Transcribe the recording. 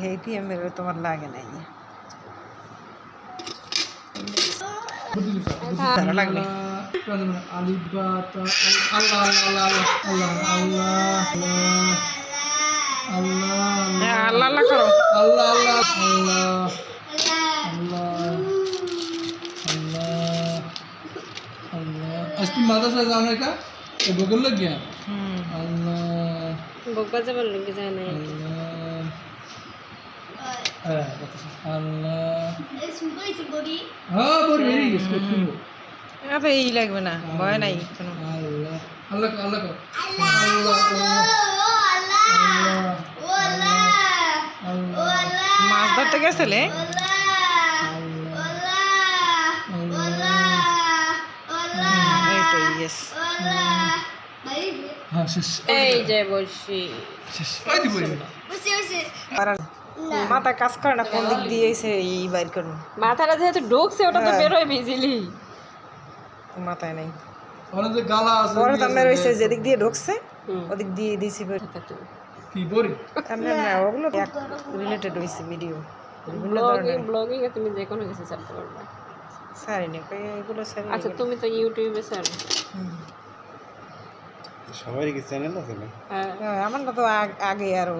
Haiti মেরে তোমার লাগে নাই ভালো লাগবে আলিফ বা তা আল্লাহ আল্লাহ আল্লাহ আল্লাহ আল্লাহ আল্লাহ আল্লাহ করো আল্লাহ আল্লাহ আল্লাহ আল্লাহ আল্লাহ আল্লাহ आज तुम माद्रासा जाने का तो गूगल लग गया अल्लाह बग्गा जबर लग जाए नहीं अल्लाह हाँ बोल मेरी इसको सुनो अबे ई লাগবে না ভয় নাই কোনো अल्लाह अल्लाह को अल्लाह को अल्लाह अल्लाह মাছ ধরতে গেছিলে এই তো ইয়েস हाँ शेष এই যে বসি शेष आई थी बोली আর মাথা কাজ করে না কোন দিক দিয়ে এসে এই বাইর করবো মাথাটা যেহেতু ঢুকছে ওটা তো বের হয়ে ভিজিলি মাথায় নাই और जो गाला পরে তো আমরা রয়েছে যেদিক দিয়ে ঢুকছে ওদিক দিয়ে দিয়েছি की बोरी আমরা না ওগুলো রিলেটেড হয়েছে ভিডিও ব্লগিং এ তুমি যে কোনো কিছু ছাড়তে পারবে সারি না এগুলো সারি আচ্ছা তুমি তো ইউটিউবে ছাড়ো সবারই কি চ্যানেল আছে না হ্যাঁ আমার না তো আগে আরো